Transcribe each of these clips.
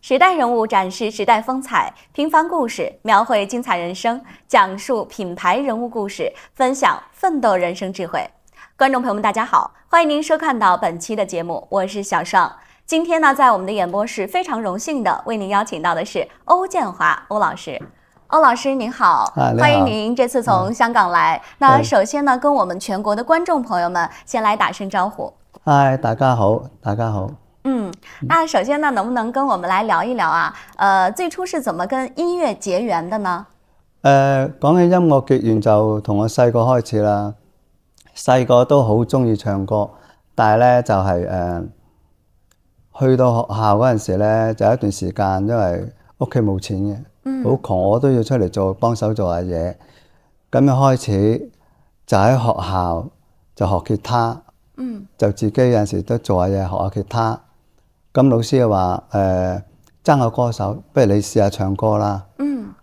时代人物展示时代风采，平凡故事描绘精彩人生，讲述品牌人物故事，分享奋斗人生智慧。观众朋友们，大家好，欢迎您收看到本期的节目，我是小尚。今天呢，在我们的演播室非常荣幸的为您邀请到的是欧建华欧老师。欧老师您好，欢迎您这次从香港来。那首先呢，跟我们全国的观众朋友们先来打声招呼。嗨，大家好，大家好。那首先呢，能不能跟我们来聊一聊啊？最初是怎麼跟音樂結緣的呢？講起音樂結緣就同我細個開始啦。細個都好中意唱歌，但係咧就係去到學校嗰陣時咧，就有一段時間因為屋企冇錢嘅，好窮，我都要出嚟幫手做下嘢。咁樣開始就喺學校就學吉他，就自己有陣時都做下嘢，學下吉他。咁老師就話爭個歌手，不如你試下唱歌啦。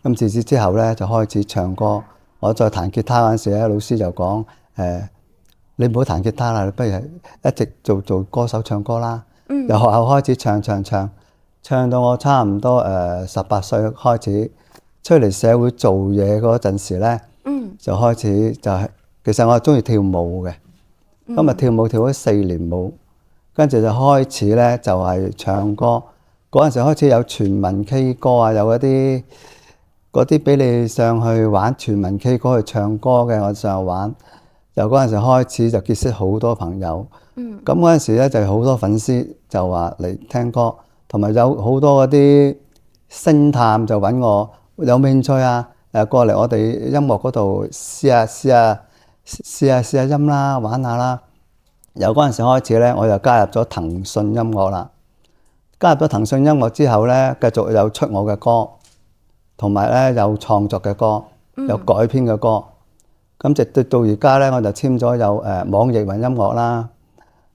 咁自此之後咧就開始唱歌。我再彈吉他嗰陣時咧，老師就講你唔好彈吉他啦，你不如一直做歌手唱歌啦。由學校開始唱到我差唔多18歲開始出嚟社會做嘢嗰陣時咧，就開始就係其實我係中意跳舞嘅。咁啊跳舞跳咗4年舞。跟住就開始咧，就係唱歌。嗰陣時開始有全民 K 歌啊，有嗰啲俾你上去玩全民 K 歌去唱歌嘅，我上去玩。由嗰陣時開始就結識好多朋友。咁嗰陣時咧就好多粉絲就話嚟聽歌，同埋有好多嗰啲星探就揾我有冇興趣啊？過嚟我哋音樂嗰度試下音啦，玩下啦。由嗰陣時開始咧，我就加入咗騰訊音樂啦。加入咗騰訊音樂之後咧，繼續有出我嘅歌，同埋咧有創作嘅歌，有改編嘅歌。咁直到而家咧，我就簽咗有網易雲音樂啦，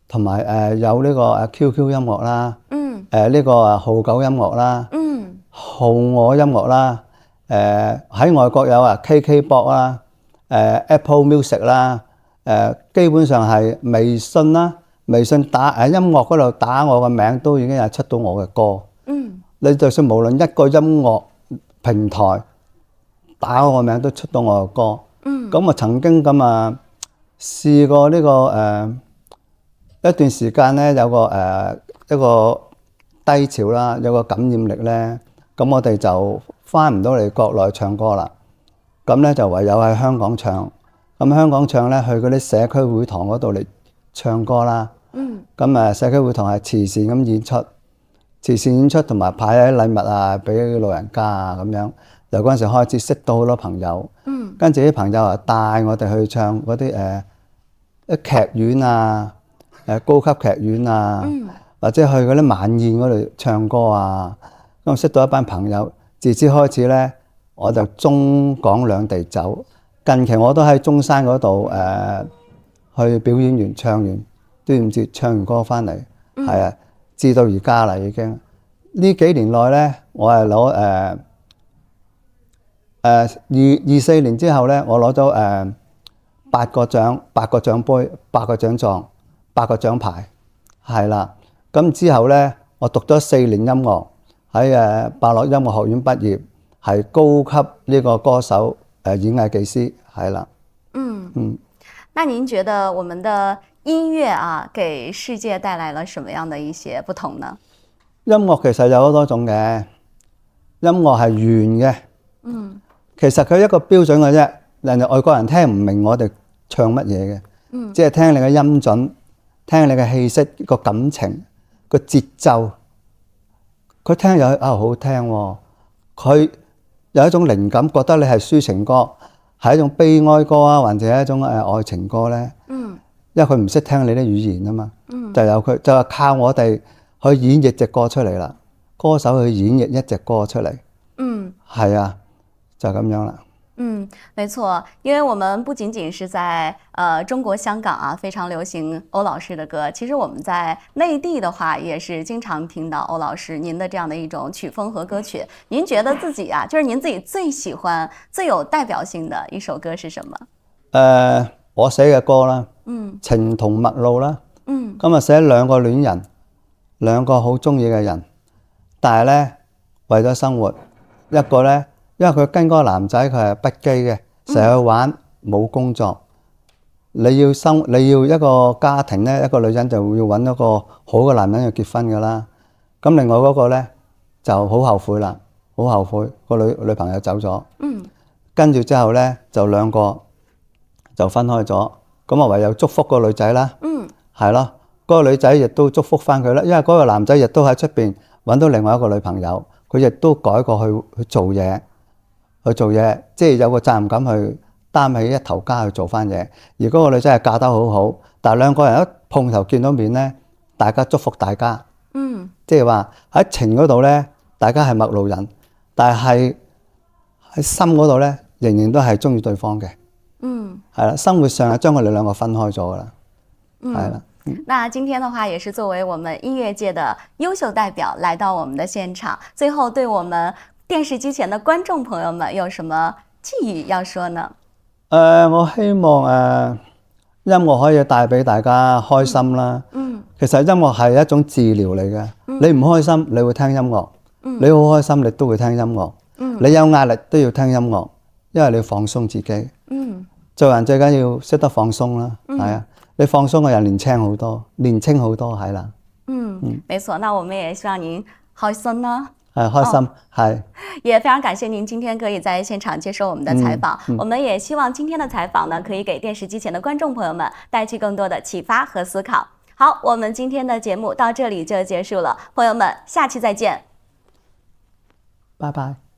同埋有呢個QQ 音樂啦，呢個號九音樂啦，號我音樂啦，喺外國有KKBox 啦，Apple Music 啦。基本上係微信啦，微信打音樂嗰度打我個名都已經係出到我嘅歌。你就算無論一個音樂平台打我個名都出到我嘅歌。咁我曾經咁試過呢個一段時間咧，有一個低潮啦，有個感染力咧，咁我哋就返唔到嚟國內唱歌啦。咁咧就唯有喺香港唱。咁香港唱咧，去嗰啲社區會堂嗰度嚟唱歌啦。咁社區會堂係慈善咁演出，慈善演出同埋派啲禮物啊，俾老人家啊咁樣。由嗰陣時開始識到好多朋友，跟住啲朋友帶我哋去唱嗰啲劇院啊，高級劇院啊，或者去嗰啲晚宴嗰度唱歌啊。咁識到一班朋友，自此開始咧，我就中港兩地走。近期我都喺中山嗰度去表演完唱完端午節唱完歌翻嚟，係啊，至到而家啦已經。呢幾年內咧，我係攞24年之後咧，我攞咗8個獎、8個獎杯、8個獎狀、8個獎牌，係啦。咁之後咧，我讀咗4年音樂，喺百樂音樂學院畢業，係高級呢個歌手。演藝技師係啦。那您覺得我們的音樂啊，給世界帶來了什麼樣的一些不同呢？音樂其實有好多種嘅，音樂係圓嘅。其實佢一個標準嘅啫，人哋外國人聽唔明我哋唱乜嘢嘅，即係聽你嘅音準，聽你嘅氣息、個感情、個節奏，佢聽有好聽喎，佢有一種靈感，覺得你係抒情歌，係一種悲哀歌啊，或者係一種愛情歌咧。因為佢唔識聽你啲語言啊嘛，就由佢就係靠我哋去演繹隻歌出嚟啦。歌手去演繹一隻歌出嚟，係啊，就咁樣啦。沒錯，因為我們不僅僅是在中國香港啊，非常流行歐老師的歌。其實我們在內地的話，也是經常聽到歐老師您的這樣的一種曲風和歌曲。您覺得自己啊，就是您自己最喜歡、最有代表性的一首歌是什麼？我寫嘅歌啦，情同陌路啦，今日寫2個戀人，2個好中意嘅人，但係咧為咗生活。一個咧，因為佢跟嗰個男仔佢係不羈嘅，成日去玩冇工作。你要一個家庭咧，一個女人就要揾一個好嘅男人去結婚㗎啦。咁另外嗰個咧就好後悔啦，好後悔個女朋友走咗。跟住之後咧就兩個就分開咗。咁啊唯有祝福個女仔啦。係咯，嗰個女仔亦都祝福翻佢啦，因為嗰個男仔亦都喺出邊揾到另外一個女朋友。佢亦都改過去做嘢，即係有個責任感去擔起一頭家去做翻嘢。而嗰個女仔係嫁得好好，但係兩個人一碰頭見到面咧，大家祝福大家。即係話喺情嗰度咧，大家係陌路人，但係喺心嗰度咧，仍然都係中意對方嘅。係啦，生活上係將佢哋兩個分開咗㗎啦。係啦。那今天的話，也是作為我們音樂界的優秀代表來到我們的現場。最後，對我們電視機前的觀眾朋友們，有什麼寄語要說呢？我希望音樂可以帶俾大家開心啦。其實音樂係一種治療嚟嘅。你唔開心，你會聽音樂；你好開心，你都會聽音樂。你有壓力都要聽音樂，因為你要放鬆自己。做人最緊要識得放鬆啦，係啊。你放鬆嘅人年輕好多，係啦。沒錯。那我們也希望您開心啦。開心，係。也非常感謝您今天可以在現場接受我們的採訪。我們也希望今天的採訪呢，可以給電視機前的觀眾朋友們帶去更多的啟發和思考。好，我們今天的節目到這裡就結束了，朋友們，下期再見。拜拜。